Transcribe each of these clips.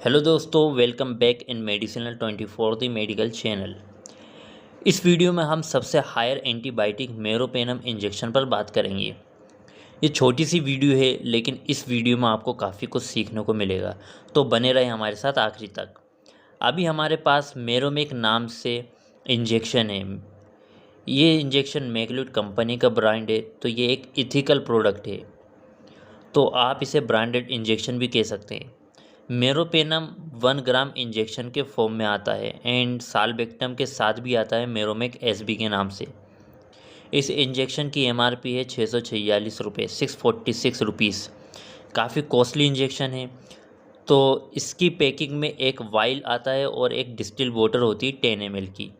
Hello दोस्तों, welcome back in medicinal 24 the medical channel. इस video में हम सबसे हायर एंटीबायोटिक मेरोपेनम इंजेक्शन पर बात करेंगे। ये छोटी सी वीडियो है, लेकिन इस वीडियो में आपको काफ़ी कुछ सीखने को मिलेगा, तो बने रहे हमारे साथ आखिरी तक। अभी हमारे पास मेरोमेक नाम से इंजेक्शन है। ये इंजेक्शन मैक्लिड कंपनी का ब्रांड है, तो ये एक इथिकल प्रोडक्ट है, तो आप इसे ब्रांडेड इंजेक्शन भी कह सकते हैं। मेरोपेनम 1 ग्राम इंजेक्शन के फॉर्म में आता है एंड साल्बेक्टम के साथ भी आता है मेरोमेक एसबी के नाम से। इस इंजेक्शन की एमआरपी है 646 रुपये, 646 रुपीज़। काफ़ी कॉस्टली इंजेक्शन है। तो इसकी पैकिंग में एक वाइल आता है और एक डिस्टिल बोतल होती है 10 ml की।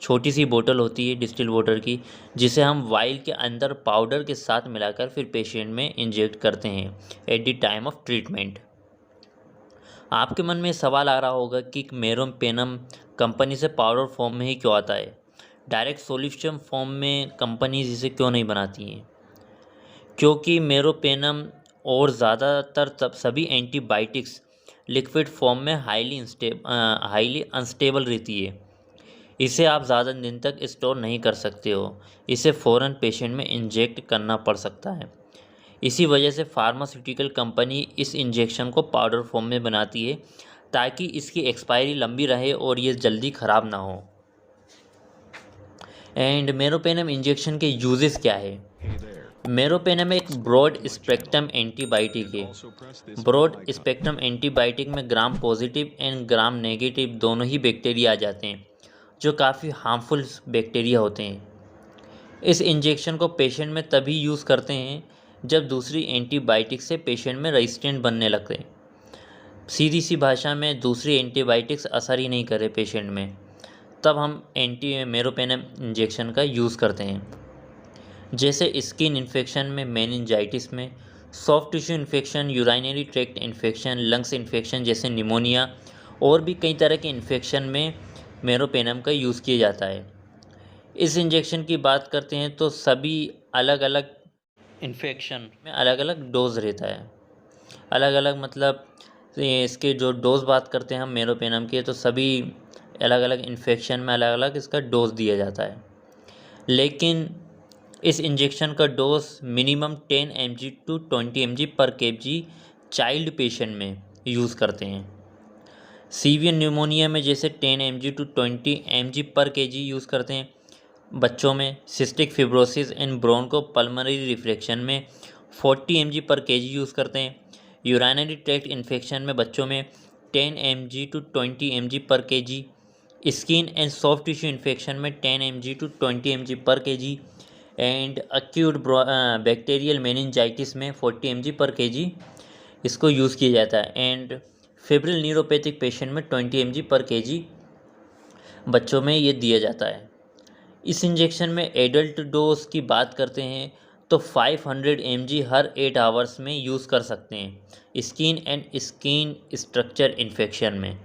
छोटी सी बोतल होती है डिस्टिल वाटर की, जिसे हम वाइल के अंदर पाउडर के साथ मिलाकर फिर पेशेंट में इंजेक्ट करते हैं at the time of treatment. आपके मन में सवाल आ रहा होगा कि मेरोपेनम कंपनी से पाउडर फॉर्म में ही क्यों आता है, डायरेक्ट सॉल्यूशन फॉर्म में कंपनीज इसे क्यों नहीं बनाती हैं? क्योंकि मेरोपेनम और ज़्यादातर तब सभी एंटीबायोटिक्स लिक्विड फॉर्म में हाईली अनस्टेबल रहती है। इसे आप ज़्यादा दिन तक स्टोर नहीं कर सकते हो। इसे फ़ौरन पेशेंट में इंजेक्ट करना पड़ सकता है। इसी वजह से फार्मास्यूटिकल कंपनी इस इंजेक्शन को पाउडर फॉर्म में बनाती है, ताकि इसकी एक्सपायरी लंबी रहे और ये जल्दी ख़राब ना हो। एंड मेरोपेनम इंजेक्शन के यूजेस क्या है? मेरोपेनम एक ब्रॉड स्पेक्ट्रम एंटीबायोटिक है। ब्रॉड स्पेक्ट्रम एंटीबायोटिक में gram positive and gram negative दोनों ही बैक्टीरिया आ जाते हैं, जो काफ़ी हार्मफुल बैक्टीरिया होते हैं। इस इंजेक्शन को पेशेंट में तभी यूज़ करते हैं जब दूसरी एंटीबायोटिक से पेशेंट में रेजिस्टेंट बनने लगते हैं। सीधी सी भाषा में दूसरी एंटीबायोटिक्स असर ही नहीं करे पेशेंट में, तब हम मेरोपेनम इंजेक्शन का यूज़ करते हैं। जैसे स्किन इन्फेक्शन में, मेनिंजाइटिस में, soft tissue infection, urinary tract infection, lungs infection जैसे निमोनिया और भी कई तरह के इन्फेक्शन में मेरोपेनम का यूज़ किया जाता है। इस इंजेक्शन की बात करते हैं तो सभी अलग अलग इन्फेक्शन में अलग अलग डोज रहता है। अलग अलग मतलब इसके जो डोज बात करते हैं हम मेरोपेनम के, तो सभी अलग अलग इन्फेक्शन में अलग अलग इसका डोज दिया जाता है। लेकिन इस इंजेक्शन का dose minimum 10 mg to 20 mg per kg child patient में यूज़ करते हैं। सीवियर न्यूमोनिया में जैसे 10 mg to 20 mg per kg use करते हैं। बच्चों में cystic fibrosis in bronchopulmonary reflection में 40 mg पर kg यूज़ करते हैं। यूरिनरी ट्रैक्ट इन्फेक्शन में बच्चों में 10 mg to 20 mg per kg। Skin and soft tissue infection में 10 mg to 20 mg per kg। And acute bacterial meningitis में 40 mg per kg इसको use किया जाता है। एंड फेब्रिल न्यूरोपैथिक पेशेंट में 20 mg पर kg बच्चों में ये दिया जाता है। इस इंजेक्शन में एडल्ट डोज की बात करते हैं तो 500 mg हर 8 आवर्स में यूज़ कर सकते हैं skin and skin structure infection में।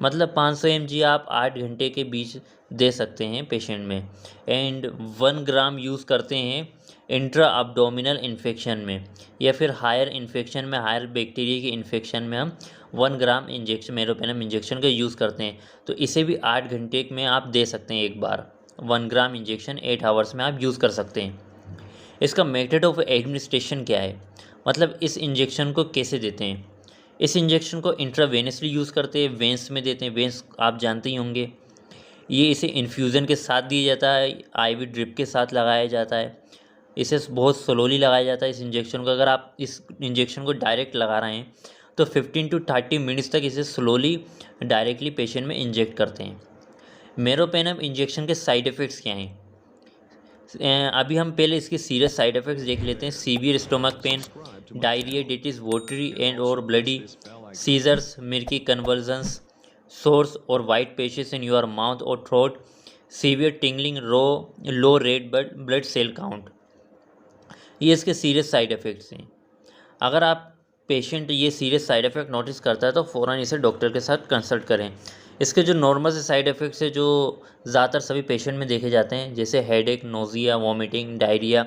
मतलब 500 mg आप 8 घंटे के बीच दे सकते हैं पेशेंट में। एंड 1 ग्राम यूज़ करते हैं इंट्रा अब्डोमिनल इन्फेक्शन में, या फिर हायर इन्फेक्शन में, हायर बैक्टीरिया के इन्फेक्शन में हम 1 ग्राम इंजेक्शन मेरोपेनम इंजेक्शन का यूज़ करते हैं। तो इसे भी 8 घंटे में आप दे सकते हैं एक बार। 1 ग्राम इंजेक्शन 8 आवर्स में आप यूज़ कर सकते हैं। इसका मेथड ऑफ एडमिनिस्ट्रेशन क्या है, मतलब इस इंजेक्शन को कैसे देते हैं? इस इंजेक्शन को इंट्रावेनसली यूज़ करते हैं, वेंस में देते हैं। वेंस आप जानते ही होंगे, ये इसे इन्फ्यूज़न के साथ दिया जाता है, आईवी ड्रिप के साथ लगाया जाता है। इसे बहुत स्लोली लगाया जाता है इस इंजेक्शन को। अगर आप इस इंजेक्शन को डायरेक्ट लगा रहे हैं तो 15 टू 30 मिनट्स तक इसे स्लोली डायरेक्टली पेशेंट में इंजेक्ट करते हैं। मेरोपेनम इंजेक्शन के साइड इफ़ेक्ट्स क्या हैं? अभी हम पहले इसके सीरियस साइड इफ़ेक्ट्स देख लेते हैं। Severe stomach pain, diarrhoea that is watery and और bloody, seizures, murky convergence, sores और white patches in your mouth और throat, severe tingling, low red blood cell count. ये इसके सीरियस साइड इफ़ेक्ट्स हैं। अगर आप पेशेंट ये सीरियस साइड इफ़ेक्ट नोटिस करता है तो फ़ौरन इसे डॉक्टर के साथ कंसल्ट करें। इसके जो नॉर्मल से साइड इफ़ेक्ट्स है जो ज़्यादातर सभी पेशेंट में देखे जाते हैं, जैसे headache, nausea, vomiting, diarrhoea,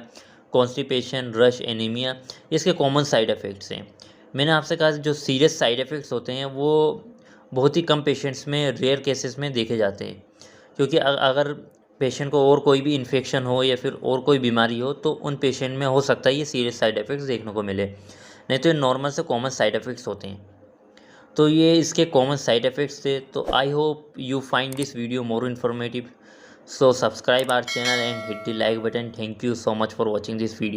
constipation, rush, anaemia, इसके कॉमन साइड इफ़ेक्ट्स हैं। मैंने आपसे कहा जो सीरियस साइड इफ़ेक्ट्स होते हैं वो बहुत ही कम पेशेंट्स में, रेयर केसेस में देखे जाते हैं, क्योंकि अगर पेशेंट को और कोई भी इन्फेक्शन हो या फिर और कोई बीमारी हो तो उन पेशेंट में हो सकता है ये सीरियस साइड इफ़ेक्ट्स देखने को मिले, नहीं तो ये नॉर्मल से कॉमन साइड इफ़ेक्ट्स होते हैं। तो ये इसके कॉमन साइड इफ़ेक्ट्स थे। तो I hope you find this video more informative, so subscribe our channel and hit the like button. Thank you so much for watching this video.